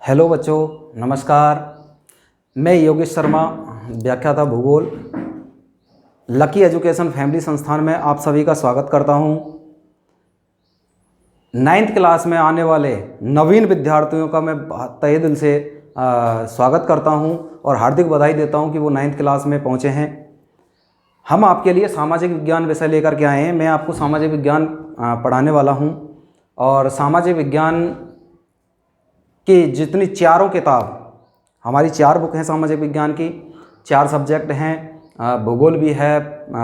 Hello बच्चों, नमस्कार। मैं योगेश शर्मा, व्याख्याता भूगोल, लकी एजुकेशन फैमिली संस्थान में आप सभी का स्वागत करता हूं। 9th क्लास में आने वाले नवीन विद्यार्थियों का मैं तहे दिल से स्वागत करता हूं और हार्दिक बधाई देता हूं कि वो 9th क्लास में पहुंचे हैं। हम आपके लिए सामाजिक विज्ञान विषय लेकर के आए हैं। मैं आपको सामाजिक विज्ञान पढ़ाने वाला हूं और सामाजिक विज्ञान कि जितनी चारों किताब, हमारी 4 बुक हैं सामाजिक विज्ञान की, 4 सब्जेक्ट हैं, भूगोल भी है,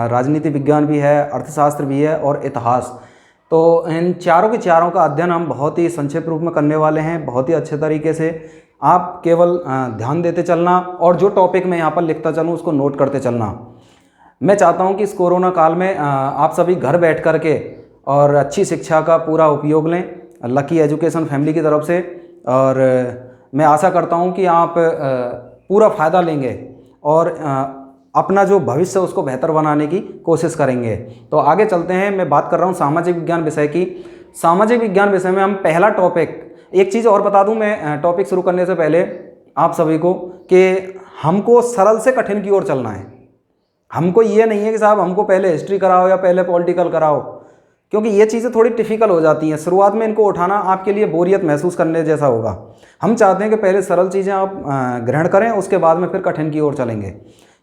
राजनीति विज्ञान भी है, अर्थशास्त्र भी है और इतिहास। तो इन चारों के चारों का अध्ययन हम बहुत ही संक्षिप्त रूप में करने वाले हैं, बहुत ही अच्छे तरीके से। आप केवल ध्यान देते चलना और जो टॉपिक मैं यहाँ पर लिखता चलूँ उसको नोट करते चलना। मैं चाहता हूँ कि इस कोरोना काल में आप सभी घर बैठ कर के और अच्छी शिक्षा का पूरा उपयोग लें लकी एजुकेशन फैमिली की तरफ से, और मैं आशा करता हूं कि आप पूरा फ़ायदा लेंगे और अपना जो भविष्य है उसको बेहतर बनाने की कोशिश करेंगे। तो आगे चलते हैं। मैं बात कर रहा हूं सामाजिक विज्ञान विषय की। सामाजिक विज्ञान विषय में हम पहला टॉपिक, एक चीज़ और बता दूं मैं टॉपिक शुरू करने से पहले आप सभी को, कि हमको सरल से कठिन की ओर चलना है। हमको ये नहीं है कि साहब हमको पहले हिस्ट्री कराओ या पहले पॉलिटिकल कराओ, क्योंकि ये चीज़ें थोड़ी टिफिकल्ट हो जाती हैं। शुरुआत में इनको उठाना आपके लिए बोरियत महसूस करने जैसा होगा। हम चाहते हैं कि पहले सरल चीज़ें आप ग्रहण करें, उसके बाद में फिर कठिन की ओर चलेंगे,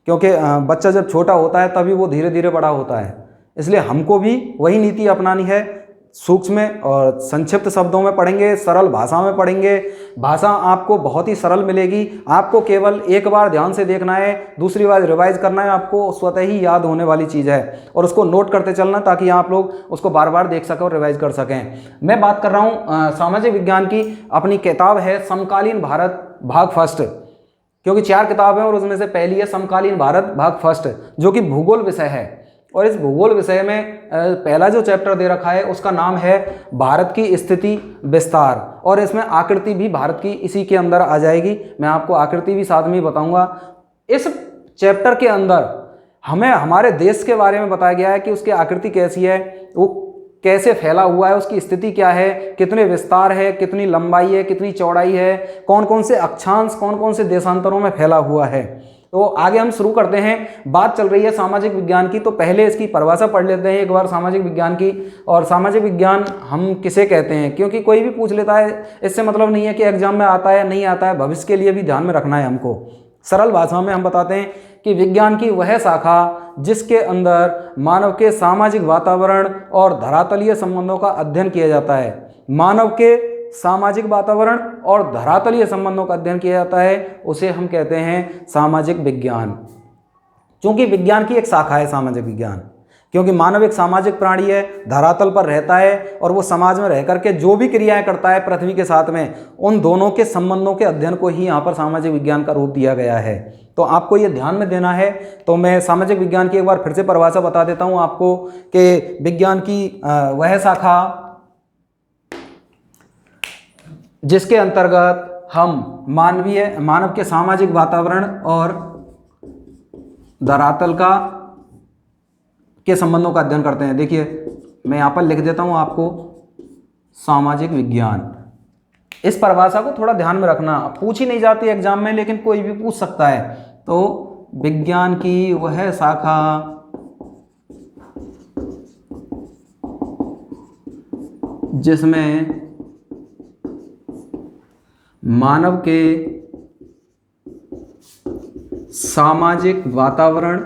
क्योंकि बच्चा जब छोटा होता है तभी वो धीरे धीरे बड़ा होता है। इसलिए हमको भी वही नीति अपनानी है। सूक्ष्म और संक्षिप्त शब्दों में पढ़ेंगे, सरल भाषा में पढ़ेंगे। भाषा आपको बहुत ही सरल मिलेगी। आपको केवल एक बार ध्यान से देखना है, दूसरी बार रिवाइज करना है। आपको स्वतः ही याद होने वाली चीज़ है और उसको नोट करते चलना, ताकि आप लोग उसको बार बार देख सकें और रिवाइज कर सकें। मैं बात कर रहा हूँ सामाजिक विज्ञान की। अपनी किताब है समकालीन भारत भाग फर्स्ट, क्योंकि 4 किताबें और उसमें से पहली है समकालीन भारत भाग फर्स्ट, जो कि भूगोल विषय है। और इस भूगोल विषय में पहला जो चैप्टर दे रखा है उसका नाम है भारत की स्थिति विस्तार, और इसमें आकृति भी भारत की इसी के अंदर आ जाएगी। मैं आपको आकृति भी साथ में ही बताऊंगा। इस चैप्टर के अंदर हमें हमारे देश के बारे में बताया गया है कि उसकी आकृति कैसी है, वो कैसे फैला हुआ है, उसकी स्थिति क्या है, कितने विस्तार है, कितनी लंबाई है, कितनी चौड़ाई है, कौन कौन से अक्षांश, कौन कौन से देशांतरों में फैला हुआ है। तो आगे हम शुरू करते हैं। बात चल रही है सामाजिक विज्ञान की, तो पहले इसकी परिभाषा पढ़ लेते हैं एक बार सामाजिक विज्ञान की। और सामाजिक विज्ञान हम किसे कहते हैं, क्योंकि कोई भी पूछ लेता है, इससे मतलब नहीं है कि एग्जाम में आता है या नहीं आता है। भविष्य के लिए भी ध्यान में रखना है हमको। सरल भाषा में हम बताते हैं कि विज्ञान की वह शाखा जिसके अंदर मानव के सामाजिक वातावरण और धरातलीय संबंधों का अध्ययन किया जाता है। मानव के सामाजिक वातावरण और धरातलीय संबंधों का अध्ययन किया जाता है, उसे हम कहते हैं सामाजिक विज्ञान। क्योंकि विज्ञान की एक शाखा है सामाजिक विज्ञान, क्योंकि मानव एक सामाजिक प्राणी है, धरातल पर रहता है और वो समाज में रह करके जो भी क्रियाएं करता है पृथ्वी के साथ में, उन दोनों के संबंधों के अध्ययन को ही यहाँ पर सामाजिक विज्ञान का रूप दिया गया है। तो आपको ये ध्यान में देना है। तो मैं सामाजिक विज्ञान की एक बार फिर से परिभाषा बता देता हूँ आपको, कि विज्ञान की वह शाखा जिसके अंतर्गत हम मानव के सामाजिक वातावरण और धरातल के संबंधों का अध्ययन करते हैं। देखिए मैं यहाँ पर लिख देता हूँ आपको सामाजिक विज्ञान। इस परिभाषा को थोड़ा ध्यान में रखना, पूछी नहीं जाती एग्जाम में, लेकिन कोई भी पूछ सकता है। तो विज्ञान की वह शाखा जिसमें मानव के सामाजिक वातावरण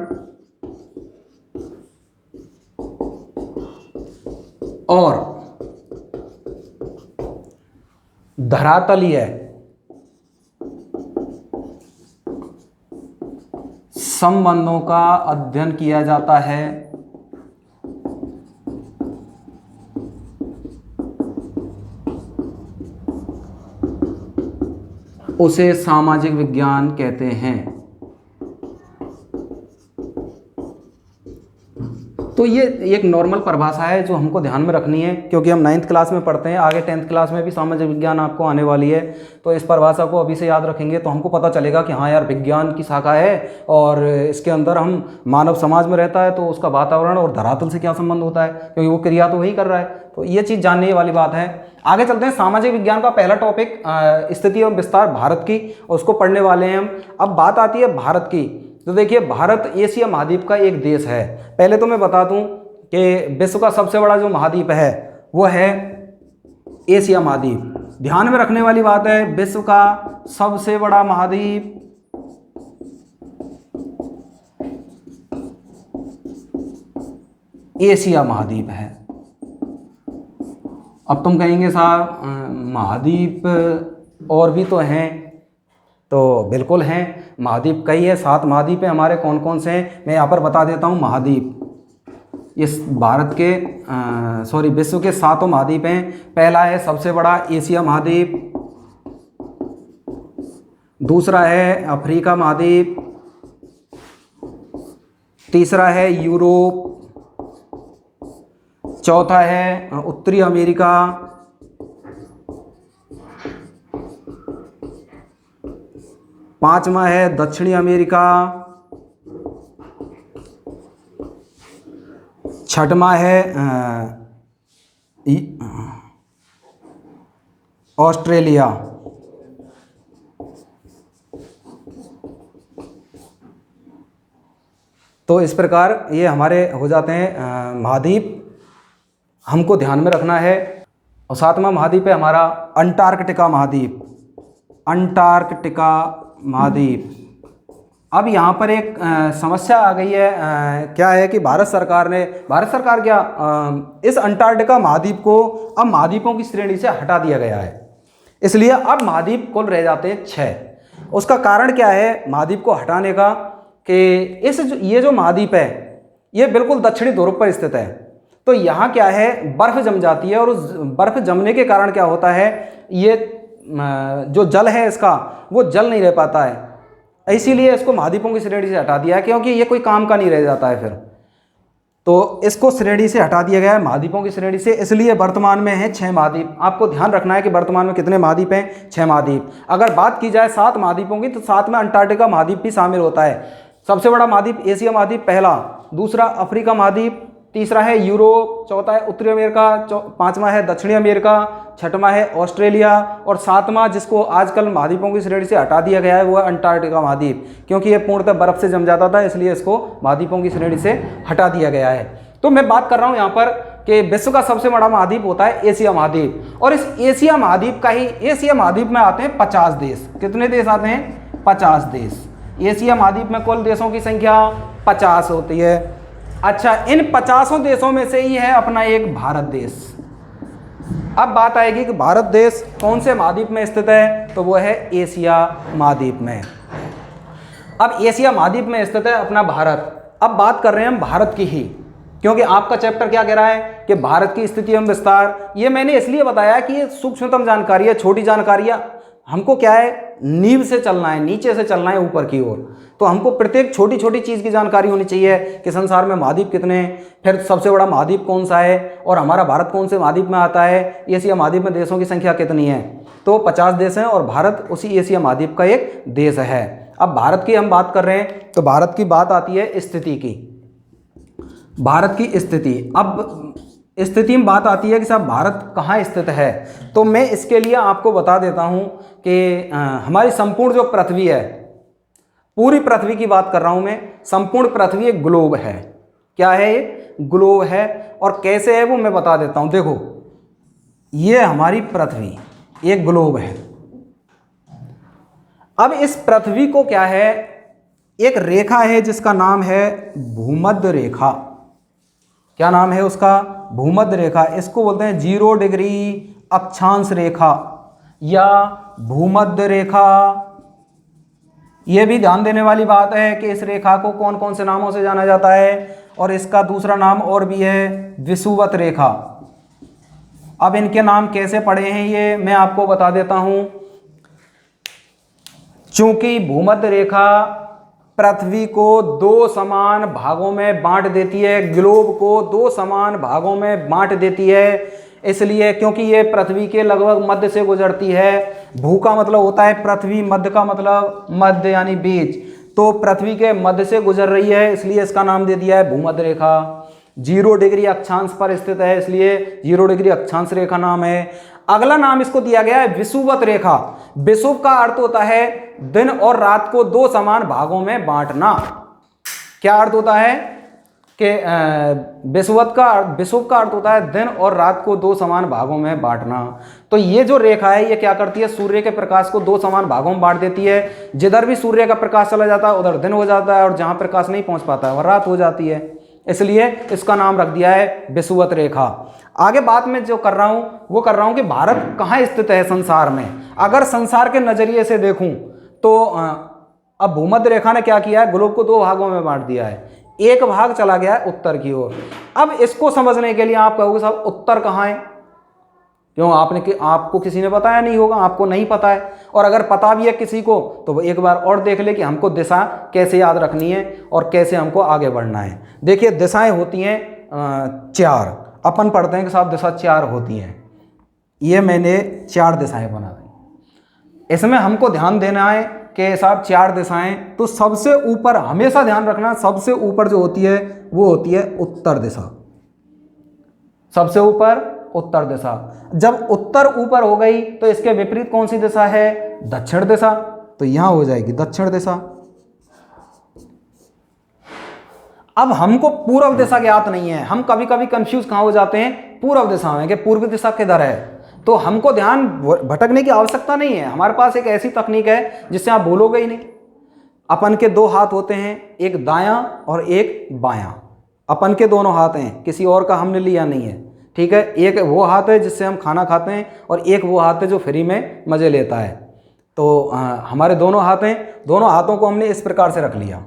और धरातलीय संबंधों का अध्ययन किया जाता है, उसे सामाजिक विज्ञान कहते हैं। तो ये एक नॉर्मल परिभाषा है जो हमको ध्यान में रखनी है, क्योंकि हम 9th क्लास में पढ़ते हैं, आगे 10th क्लास में भी सामाजिक विज्ञान आपको आने वाली है। तो इस परिभाषा को अभी से याद रखेंगे तो हमको पता चलेगा कि हाँ यार विज्ञान की शाखा है और इसके अंदर हम मानव समाज में रहता है तो उसका वातावरण और धरातल से क्या संबंध होता है, क्योंकि वो क्रिया तो वही कर रहा है। तो ये चीज़ जानने वाली बात है। आगे चलते हैं। सामाजिक विज्ञान का पहला टॉपिक स्थिति एवं विस्तार भारत की, और उसको पढ़ने वाले हैं हम। अब बात आती है भारत की। तो देखिए, भारत एशिया महाद्वीप का एक देश है। पहले तो मैं बता दूं कि विश्व का सबसे बड़ा जो महाद्वीप है वो है एशिया महाद्वीप। ध्यान में रखने वाली बात है, विश्व का सबसे बड़ा महाद्वीप एशिया महाद्वीप है। अब तुम कहेंगे साहब महाद्वीप और भी तो हैं, तो बिल्कुल हैं, महाद्वीप कई है, 7 महाद्वीप हैं हमारे। कौन कौन से हैं मैं यहाँ पर बता देता हूँ। महाद्वीप इस भारत के विश्व के 7 महाद्वीप हैं। पहला है सबसे बड़ा एशिया महाद्वीप, दूसरा है अफ्रीका महाद्वीप, तीसरा है यूरोप, चौथा है उत्तरी अमेरिका, पांचवा है दक्षिणी अमेरिका, छठवां है ऑस्ट्रेलिया, तो इस प्रकार ये हमारे हो जाते हैं महाद्वीप, हमको ध्यान में रखना है। और 7वां महाद्वीप है हमारा अंटार्कटिका महाद्वीप। अंटार्कटिका महाद्वीप। अब यहाँ पर एक समस्या आ गई है। क्या है कि भारत सरकार क्या इस अंटार्कटिका महाद्वीप को अब महाद्वीपों की श्रेणी से हटा दिया गया है। इसलिए अब महाद्वीप कुल रह जाते हैं 6। उसका कारण क्या है महाद्वीप को हटाने का, कि ये जो महाद्वीप है ये बिल्कुल दक्षिणी ध्रुव पर स्थित है। तो यहाँ क्या है, बर्फ जम जाती है, और उस बर्फ जमने के कारण क्या होता है, ये जो जल है इसका वो जल नहीं रह पाता है। इसीलिए इसको महाद्वीपों की श्रेणी से हटा दिया है, क्योंकि ये कोई काम का नहीं रह जाता है फिर। तो इसको श्रेणी से हटा दिया गया है, महाद्वीपों की श्रेणी से। इसलिए वर्तमान में है 6 महाद्वीप। आपको ध्यान रखना है कि वर्तमान में कितने महाद्वीप हैं, 6 महाद्वीप। अगर बात की जाए 7 महाद्वीपों की, तो 7 में अंटार्कटिका महाद्वीप भी शामिल होता है। सबसे बड़ा महाद्वीप एशिया महाद्वीप पहला, दूसरा अफ्रीका महाद्वीप, तीसरा है यूरोप, चौथा है उत्तरी अमेरिका, पांचवा है दक्षिणी अमेरिका, छठवां है ऑस्ट्रेलिया, और 7वां जिसको आजकल महाद्वीपों की श्रेणी से हटा दिया गया है वो है अंटार्कटिका महाद्वीप। क्योंकि ये पूर्णतः बर्फ से जम जाता था, इसलिए इसको महाद्वीपों की श्रेणी से हटा दिया गया है। तो मैं बात कर रहा हूँ यहाँ पर कि विश्व का सबसे बड़ा महाद्वीप होता है एशिया महाद्वीप, और इस एशिया महाद्वीप का ही एशिया महाद्वीप में आते हैं 50 देश। कितने देश आते हैं? 50 देश। एशिया महाद्वीप में कुल देशों की संख्या 50 होती है। अच्छा, इन 50 देशों में से ही है अपना एक भारत देश। अब बात आएगी कि भारत देश कौन से महाद्वीप में स्थित है, तो वो है एशिया महाद्वीप में। अब एशिया महाद्वीप में स्थित है अपना भारत। अब बात कर रहे हैं हम भारत की ही, क्योंकि आपका चैप्टर क्या कह रहा है कि भारत की स्थिति एवं विस्तार। ये मैंने इसलिए बताया कि ये सूक्ष्मतम जानकारी है, छोटी जानकारियाँ। हमको क्या है, नींव से चलना है, नीचे से चलना है ऊपर की ओर। तो हमको प्रत्येक छोटी छोटी चीज़ की जानकारी होनी चाहिए कि संसार में महाद्वीप कितने हैं, फिर सबसे बड़ा महाद्वीप कौन सा है, और हमारा भारत कौन से महाद्वीप में आता है, एशिया महाद्वीप में देशों की संख्या कितनी है। तो 50 देश हैं और भारत उसी एशिया महाद्वीप का एक देश है। अब भारत की हम बात कर रहे हैं, तो भारत की बात आती है स्थिति की। भारत की स्थिति, अब स्थिति में बात आती है कि साहब भारत कहाँ स्थित है। तो मैं इसके लिए आपको बता देता हूँ कि हमारी संपूर्ण जो पृथ्वी है, पूरी पृथ्वी की बात कर रहा हूँ मैं। संपूर्ण पृथ्वी एक ग्लोब है। क्या है? एक ग्लोब है। और कैसे है वो मैं बता देता हूँ। देखो, ये हमारी पृथ्वी एक ग्लोब है। अब इस पृथ्वी को क्या है, एक रेखा है जिसका नाम है भूमध्य रेखा। क्या नाम है उसका? भूमध्य रेखा। इसको बोलते हैं 0 डिग्री अक्षांश रेखा या भूमध्य रेखा। यह भी ध्यान देने वाली बात है कि इस रेखा को कौन कौन से नामों से जाना जाता है, और इसका दूसरा नाम और भी है विषुवत रेखा। अब इनके नाम कैसे पड़े हैं ये मैं आपको बता देता हूं। चूंकि भूमध्य रेखा पृथ्वी को 2 समान भागों में बांट देती है, ग्लोब को 2 समान भागों में बांट देती है। इसलिए क्योंकि ये पृथ्वी के लगभग मध्य से गुजरती है। भू का मतलब होता है पृथ्वी, मध्य का मतलब मध्य यानी बीच, तो पृथ्वी के मध्य से गुजर रही है, इसलिए इसका नाम दे दिया है भूमध्य रेखा। 0 डिग्री अक्षांश पर स्थित है, इसलिए 0 डिग्री अक्षांश रेखा नाम है। अगला नाम इसको दिया गया है विषुवत रेखा। विषुव का अर्थ होता है दिन और रात को 2 समान भागों में बांटना। क्या अर्थ होता है कि विषुव का अर्थ होता है दिन और रात को 2 समान भागों में बांटना। तो ये जो रेखा है ये क्या करती है, सूर्य के प्रकाश को 2 समान भागों में बांट देती है। जिधर भी सूर्य का प्रकाश चला जाता है उधर दिन हो जाता है, और जहां प्रकाश नहीं पहुंच पाता है वह रात हो जाती है, इसलिए इसका नाम रख दिया है विषुवत रेखा। आगे बात में जो कर रहा हूं वो कर रहा हूं कि भारत कहाँ स्थित है संसार में। अगर संसार के नजरिए से देखूं तो अब भूमध्य रेखा ने क्या किया है, ग्लोब को 2 भागों में बांट दिया है। एक भाग चला गया है उत्तर की ओर। अब इसको समझने के लिए आप कहोगे साहब उत्तर कहाँ है, क्यों आपको किसी ने बताया नहीं होगा, आपको नहीं पता है, और अगर पता भी है किसी को तो एक बार और देख ले कि हमको दिशा कैसे याद रखनी है और कैसे हमको आगे बढ़ना है। देखिए दिशाएं होती हैं 4, अपन पढ़ते हैं कि साहब दिशा 4 होती हैं। ये मैंने 4 दिशाएं बना दी। इसमें हमको ध्यान देना है कि साहब 4 दिशाएं, तो सबसे ऊपर हमेशा ध्यान रखना, सबसे ऊपर जो होती है वो होती है उत्तर दिशा। सबसे ऊपर उत्तर दिशा। जब उत्तर ऊपर हो गई तो इसके विपरीत कौन सी दिशा है, दक्षिण दिशा, तो यहां हो जाएगी दक्षिण दिशा। अब हमको पूर्व दिशा ज्ञात नहीं है, हम कभी कभी कंफ्यूज कहां हो जाते हैं, पूर्व दिशा में कि पूर्व दिशा किधर है। तो हमको ध्यान भटकने की आवश्यकता नहीं है, हमारे पास एक ऐसी तकनीक है जिससे आप बोलोगे ही नहीं। अपन के 2 हाथ होते हैं, एक दायां और एक बायां। अपन के दोनों हाथ हैं, किसी और का हमने लिया नहीं है, ठीक है। एक वो हाथ है जिससे हम खाना खाते हैं और एक वो हाथ है जो फ्री में मज़े लेता है। तो हमारे दोनों हाथ हैं, दोनों हाथों को हमने इस प्रकार से रख लिया।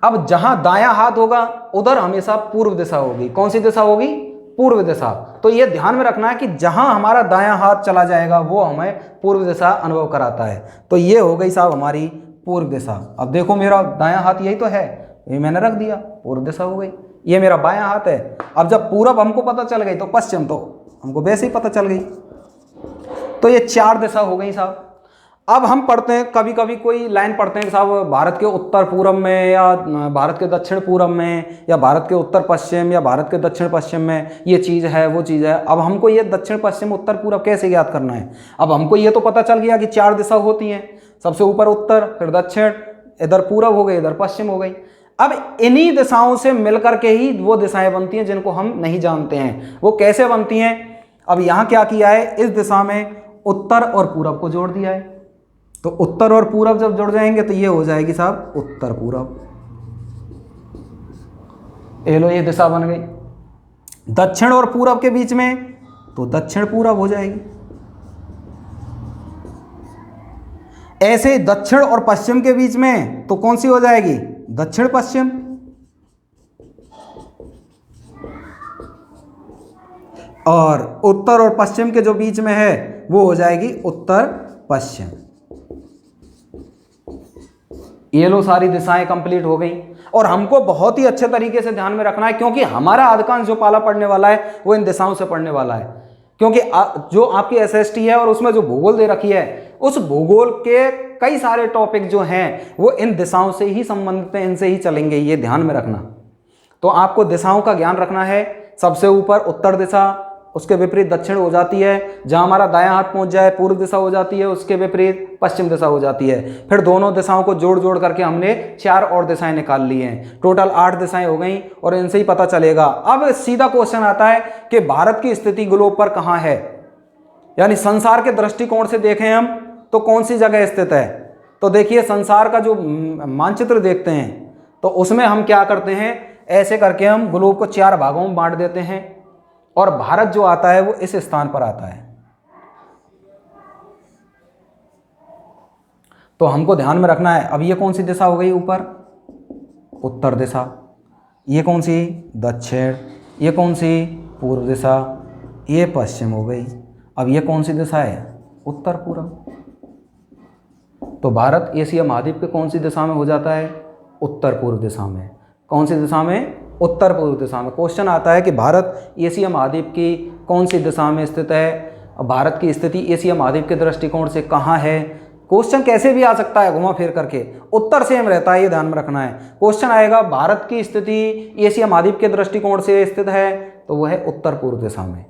अब जहां दायां हाथ होगा उधर हमेशा पूर्व दिशा होगी। कौन सी दिशा होगी, पूर्व दिशा। तो ये ध्यान में रखना है कि जहां हमारा दायां हाथ चला जाएगा वो हमें पूर्व दिशा अनुभव कराता है। तो ये हो गई साहब हमारी पूर्व दिशा। अब देखो मेरा दायां हाथ यही तो है, ये मैंने रख दिया, पूर्व दिशा हो गई। ये मेरा बायां हाथ है। अब जब पूरब हमको पता चल गई तो पश्चिम तो हमको वैसे ही पता चल गई। तो ये 4 दिशा हो गई साहब। अब हम पढ़ते हैं, कभी कभी कोई लाइन पढ़ते हैं साहब भारत के उत्तर पूर्व में, या भारत के दक्षिण पूर्व में, या भारत के उत्तर पश्चिम, या भारत के दक्षिण पश्चिम में ये चीज़ है वो चीज़ है। अब हमको ये दक्षिण पश्चिम उत्तर पूर्व कैसे ज्ञात करना है। अब हमको ये तो पता चल गया कि 4 दिशा होती हैं, सबसे ऊपर उत्तर, फिर दक्षिण, इधर पूर्व हो गई, इधर पश्चिम हो गई। अब इन्हीं दिशाओं से मिलकर के ही वो दिशाएं बनती हैं जिनको हम नहीं जानते हैं। वो कैसे बनती हैं, अब यहाँ क्या किया है, इस दिशा में उत्तर और पूरब को जोड़ दिया है। तो उत्तर और पूरब जब जुड़ जाएंगे तो ये हो जाएगी साहब उत्तर पूरब। ये लो ये दिशा बन गई। दक्षिण और पूरब के बीच में तो दक्षिण पूरब हो जाएगी। ऐसे दक्षिण और पश्चिम के बीच में तो कौन सी हो जाएगी, दक्षिण पश्चिम। और उत्तर और पश्चिम के जो बीच में है वो हो जाएगी उत्तर पश्चिम। ये लो सारी दिशाएं कंप्लीट हो गई। और हमको बहुत ही अच्छे तरीके से ध्यान में रखना है, क्योंकि हमारा अधिकांश जो पाला पढ़ने वाला है वो इन दिशाओं से पढ़ने वाला है। क्योंकि जो आपकी एसएसटी है और उसमें जो भूगोल दे रखी है, उस भूगोल के कई सारे टॉपिक जो हैं वो इन दिशाओं से ही संबंधित हैं, इनसे ही चलेंगे, ये ध्यान में रखना। तो आपको दिशाओं का ज्ञान रखना है। सबसे ऊपर उत्तर दिशा, उसके विपरीत दक्षिण हो जाती है। जहां हमारा दायां हाथ पहुंच जाए पूर्व दिशा हो जाती है, उसके विपरीत पश्चिम दिशा हो जाती है। फिर दोनों दिशाओं को जोड़ जोड़ करके हमने 4 और दिशाएं निकाल ली हैं। टोटल 8 दिशाएं हो गई और इनसे ही पता चलेगा। अब सीधा क्वेश्चन आता है कि भारत की स्थिति ग्लोब पर कहाँ है, यानी संसार के दृष्टिकोण से देखें हम तो कौन सी जगह स्थित है। तो देखिए संसार का जो मानचित्र देखते हैं तो उसमें हम क्या करते हैं, ऐसे करके हम ग्लोब को 4 भागों में बांट देते हैं और भारत जो आता है वो इस स्थान पर आता है। तो हमको ध्यान में रखना है। अब ये कौन सी दिशा हो गई, ऊपर उत्तर दिशा, ये कौन सी दक्षिण, ये कौन सी पूर्व दिशा, ये पश्चिम हो गई। अब ये कौन सी दिशा है, उत्तर पूर्व। तो भारत एशिया महाद्वीप के कौन सी दिशा में हो जाता है? उत्तर पूर्व दिशा में। कौन सी दिशा में? उत्तर पूर्व दिशा में। क्वेश्चन आता है कि भारत एशिया महाद्वीप की कौन सी दिशा में स्थित है? भारत की स्थिति एशिया महाद्वीप के दृष्टिकोण से कहाँ है? क्वेश्चन कैसे भी आ सकता है घुमा फिर करके, उत्तर सेम रहता है, ये ध्यान में रखना है। क्वेश्चन आएगा भारत की स्थिति एशिया महाद्वीप के दृष्टिकोण से स्थित है, तो वह है उत्तर पूर्व दिशा में।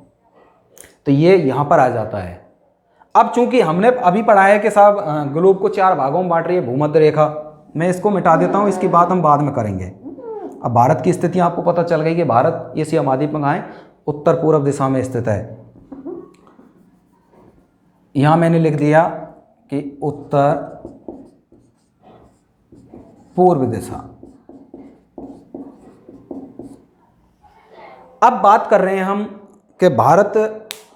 तो ये यहाँ पर आ जाता है। अब चूंकि हमने अभी पढ़ा है कि साहब ग्लोब को 4 भागों में बांट रही है भूमध्य रेखा, मैं इसको मिटा देता हूँ, इसकी बात हम बाद में करेंगे। अब भारत की स्थिति आपको पता चल गई कि भारत एशिया महाद्वीप में कहाँ है? उत्तर पूर्व दिशा में स्थित है। यहां मैंने लिख दिया कि उत्तर पूर्व दिशा। अब बात कर रहे हैं हम कि भारत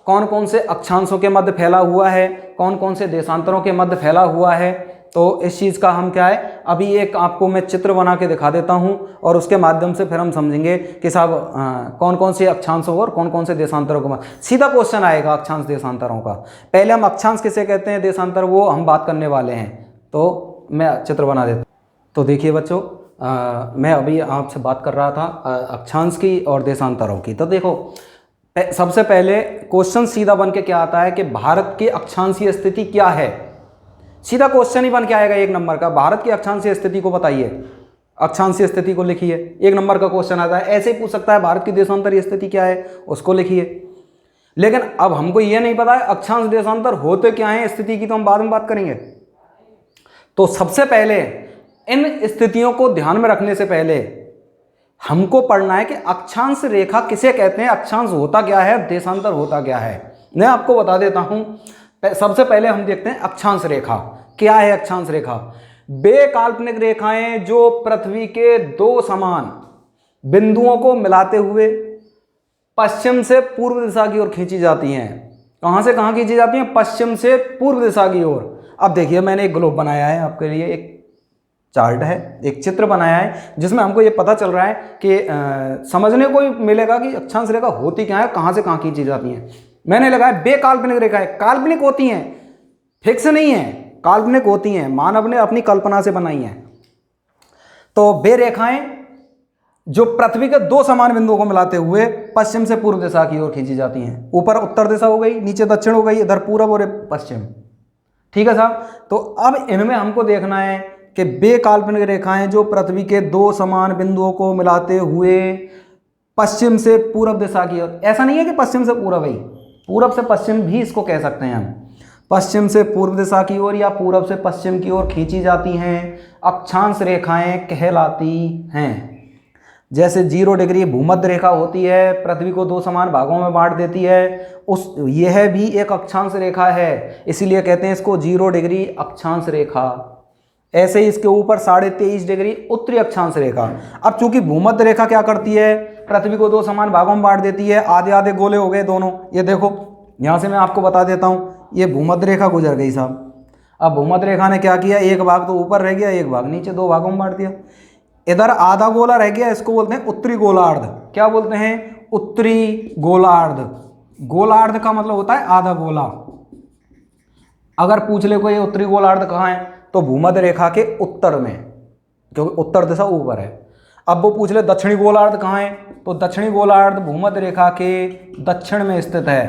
कौन कौन से अक्षांशों के मध्य फैला हुआ है, कौन कौन से देशांतरों के मध्य फैला हुआ है। तो इस चीज़ का हम क्या है, अभी एक आपको मैं चित्र बना के दिखा देता हूं और उसके माध्यम से फिर हम समझेंगे कि साहब कौन कौन से अक्षांशों और कौन कौन से देशांतरों का सीधा क्वेश्चन आएगा अक्षांश देशांतरों का। पहले हम अक्षांश किसे कहते हैं, देशांतर, वो हम बात करने वाले हैं। तो मैं चित्र बना देता हूँ। तो देखिए बच्चों, मैं अभी आपसे बात कर रहा था अक्षांश की और देशांतरों की। तो देखो सबसे पहले क्वेश्चन सीधा बन के क्या आता है कि भारत की अक्षांशीय स्थिति क्या है। सीधा क्वेश्चन ही बन के आएगा 1 नंबर का, भारत की अक्षांशीय स्थिति को बताइए, अक्षांशीय स्थिति को लिखिए। 1 नंबर का क्वेश्चन आता है। ऐसे ही पूछ सकता है भारत की देशांतरीय स्थिति क्या है, उसको लिखिए। लेकिन अब हमको ये नहीं पता है अक्षांश देशांतर होते क्या है, स्थिति की तो हम बाद में बात करेंगे। तो सबसे पहले इन स्थितियों को ध्यान में रखने से पहले हमको पढ़ना है कि अक्षांश रेखा किसे कहते हैं, अक्षांश होता क्या है, देशांतर होता क्या है। मैं आपको बता देता हूं। सबसे पहले हम देखते हैं अक्षांश रेखा क्या है। अक्षांश रेखा वे काल्पनिक रेखाएं जो पृथ्वी के 2 समान बिंदुओं को मिलाते हुए पश्चिम से पूर्व दिशा की ओर खींची जाती हैं। कहां से कहां खींची जाती हैं? पश्चिम से पूर्व दिशा की ओर। अब देखिए मैंने एक ग्लोब बनाया है आपके लिए, एक चार्ट है, एक चित्र बनाया है जिसमें हमको ये पता चल रहा है कि समझने को मिलेगा कि अक्षांश रेखा होती क्या है, कहां से कहां खींची जाती हैं। मैंने लगाया बेकाल्पनिक रेखाएं। काल्पनिक होती हैं, फिक्स नहीं है, काल्पनिक होती हैं, मानव ने अपनी कल्पना से बनाई हैं। तो वे रेखाएं जो पृथ्वी के 2 समान बिंदुओं को मिलाते हुए पश्चिम से पूर्व दिशा की ओर खींची जाती हैं। ऊपर उत्तर दिशा हो गई, नीचे दक्षिण हो गई, इधर पूरब और पश्चिम। ठीक है साहब। तो अब इनमें हमको देखना है कि बेकाल्पनिक रेखाएं जो पृथ्वी के 2 समान बिंदुओं को मिलाते हुए पश्चिम से पूरब दिशा की ओर, ऐसा नहीं है कि पश्चिम से पूरब ही, पूरब से पश्चिम भी इसको कह सकते हैं हम, पश्चिम से पूर्व दिशा की ओर या पूरब से पश्चिम की ओर खींची जाती हैं, अक्षांश रेखाएं कहलाती हैं। जैसे 0 डिग्री भूमध्य रेखा होती है, पृथ्वी को 2 समान भागों में बांट देती है, यह भी एक अक्षांश रेखा है, इसीलिए कहते हैं इसको 0 डिग्री अक्षांश रेखा। ऐसे ही इसके ऊपर 23.5 डिग्री उत्तरी अक्षांश रेखा। अब चूंकि भूमध्य रेखा क्या करती है, पृथ्वी को 2 समान भागों में बांट देती है, आधे आधे गोले हो गए दोनों। ये देखो यहाँ से मैं आपको बता देता हूँ, ये भूमध्य रेखा गुजर गई साहब। अब भूमध्य रेखा ने क्या किया, एक भाग तो ऊपर रह गया, एक भाग नीचे, 2 भागों में बांट दिया। इधर आधा गोला रह गया, इसको बोलते हैं उत्तरी गोलार्ध। क्या बोलते हैं? उत्तरी गोलार्ध। गोलार्ध का मतलब होता है आधा गोला। अगर पूछ ले कोई उत्तरी गोलार्ध कहाँ है, तो भूमध्य रेखा के उत्तर में, क्योंकि उत्तर दिशा ऊपर है। अब वो पूछ ले दक्षिणी गोलार्ध कहाँ है, तो दक्षिणी गोलार्ध भूमध्य रेखा के दक्षिण में स्थित है,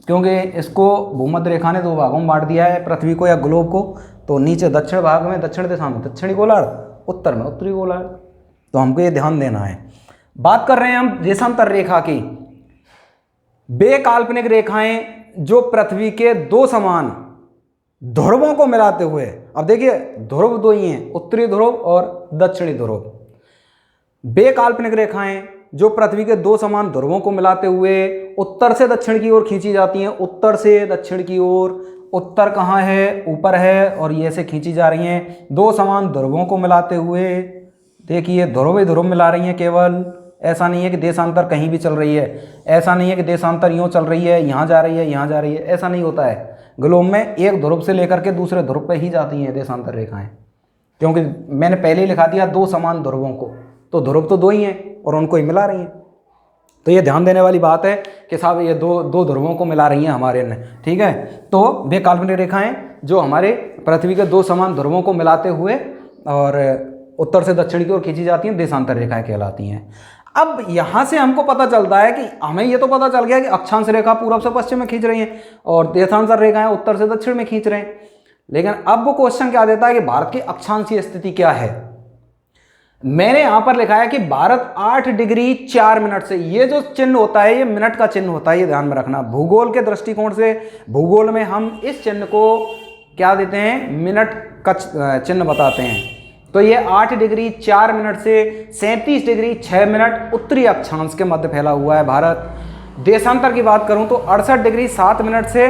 क्योंकि इसको भूमध्य रेखा ने 2 भागों में बांट दिया है, पृथ्वी को या ग्लोब को। तो नीचे दक्षिण भाग में, दक्षिण दिशा में दक्षिणी गोलार्ध, उत्तर में उत्तरी गोलार्ध। तो हमको ये ध्यान देना है। बात कर रहे हैं हम देशांतर रेखा की। बेकाल्पनिक रेखाएं जो पृथ्वी के 2 समान ध्रुवों को मिलाते हुए, अब देखिए ध्रुव 2 ही हैं, उत्तरी ध्रुव और दक्षिणी ध्रुव। बेकाल्पनिक रेखाएं जो पृथ्वी के 2 समान ध्रुवों को मिलाते हुए उत्तर से दक्षिण की ओर खींची जाती हैं, उत्तर से दक्षिण की ओर। उत्तर कहाँ है? ऊपर है, और ये से खींची जा रही हैं 2 समान ध्रुवों को मिलाते हुए। देखिए ध्रुव ही ध्रुव मिला रही हैं केवल, ऐसा नहीं है कि देशांतर कहीं भी चल रही है, ऐसा नहीं है कि देशांतर यूँ चल रही है, यहाँ जा रही है, यहाँ जा रही है, ऐसा नहीं होता है। ग्लोब में एक ध्रुव से लेकर के दूसरे ध्रुव पे ही जाती हैं देशांतर रेखाएं, क्योंकि मैंने पहले ही लिखा दिया 2 समान ध्रुवों को, तो ध्रुव तो 2 ही हैं और उनको ही मिला रही हैं। तो ये ध्यान देने वाली बात है कि साहब ये दो ध्रुवों को मिला रही हैं हमारे ने। ठीक है। तो बेकाल्पनिक रेखाएं जो हमारे पृथ्वी के दो समान ध्रुवों को मिलाते हुए और उत्तर से दक्षिण की ओर खींची जाती हैं, देशांतर रेखाएं कहलाती हैं। अब यहाँ से हमको पता चलता है कि हमें ये तो पता चल गया कि अक्षांश रेखा पूर्व से पश्चिम में खींच रही हैं और देशांतर रेखाएं उत्तर से दक्षिण में खींच रहे हैं। लेकिन अब वो क्वेश्चन क्या देता है कि भारत की अक्षांशीय स्थिति क्या है। मैंने यहां पर लिखा है कि भारत 8 डिग्री 4 मिनट से, ये जो चिन्ह होता है ये मिनट का चिन्ह होता है, ये ध्यान में रखना। भूगोल के दृष्टिकोण से, भूगोल में हम इस चिन्ह को क्या देते हैं, मिनट का चिन्ह बताते हैं। तो ये 8 डिग्री 4 मिनट से 37 डिग्री 6 मिनट उत्तरी अक्षांश के मध्य फैला हुआ है भारत। देशांतर की बात करूं तो 68 डिग्री 7 मिनट से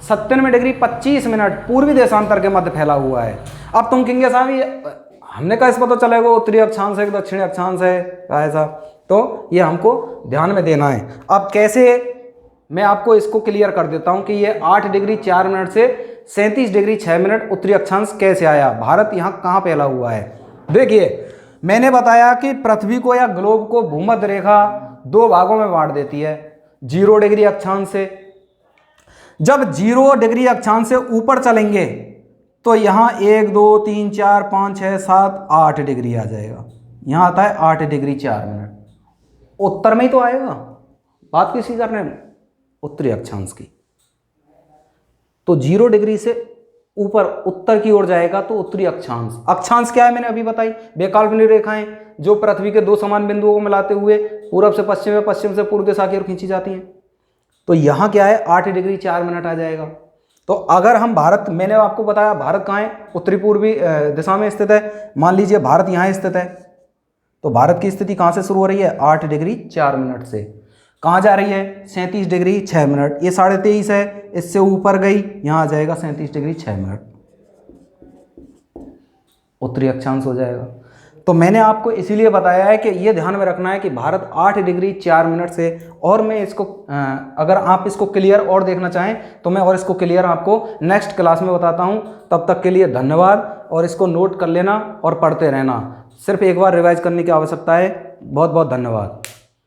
97 डिग्री 25 मिनट पूर्वी देशांतर के मध्य फैला हुआ है। अब तुम कहेंगे साहब ये हमने कहा इस पता चलेगा उत्तरी अक्षांश है कि दक्षिणी अक्षांश है, कहा ऐसा, तो ये हमको ध्यान में देना है। अब कैसे, मैं आपको इसको क्लियर कर देता हूं कि ये 8 डिग्री 4 मिनट से 37 डिग्री 6 मिनट उत्तरी अक्षांश कैसे आया, भारत यहाँ कहाँ फैला हुआ है। देखिए मैंने बताया कि पृथ्वी को या ग्लोब को भूमध्य रेखा 2 भागों में बांट देती है, 0 डिग्री अक्षांश से। जब 0 डिग्री अक्षांश से ऊपर चलेंगे तो यहाँ 1 2 3 4 5 6 7 8 डिग्री आ जाएगा। यहाँ आता है 8 डिग्री 4 मिनट, उत्तर में ही तो आएगा। बात किसी कर रहे हैं, उत्तरी अक्षांश की। तो 0 डिग्री से ऊपर उत्तर की ओर जाएगा तो उत्तरी अक्षांश। अक्षांश क्या है मैंने अभी बताई, बेकाल्पनिक रेखाएं जो पृथ्वी के 2 समान बिंदुओं को मिलाते हुए पूर्व से पश्चिम में, पश्चिम से पूर्व दिशा की ओर खींची जाती हैं। तो यहाँ क्या है, 8 डिग्री 4 मिनट आ जाएगा। तो अगर हम भारत, मैंने आपको बताया भारत कहाँ है, उत्तरी पूर्वी दिशा में स्थित है। मान लीजिए भारत यहाँ स्थित है, तो भारत की स्थिति कहाँ से शुरू हो रही है, 8 डिग्री 4 मिनट से। कहाँ जा रही है, 37 डिग्री 6 मिनट। ये 23.5 है, इससे ऊपर गई, यहाँ आ जाएगा 37 डिग्री 6 मिनट, उत्तरी अक्षांश हो जाएगा। तो मैंने आपको इसीलिए बताया है कि ये ध्यान में रखना है कि भारत 8 डिग्री 4 मिनट से, और मैं इसको अगर आप इसको क्लियर और देखना चाहें तो मैं और इसको क्लियर आपको नेक्स्ट क्लास में बताता हूं। तब तक के लिए धन्यवाद, और इसको नोट कर लेना और पढ़ते रहना। सिर्फ एक बार रिवाइज करने की आवश्यकता है। बहुत बहुत धन्यवाद।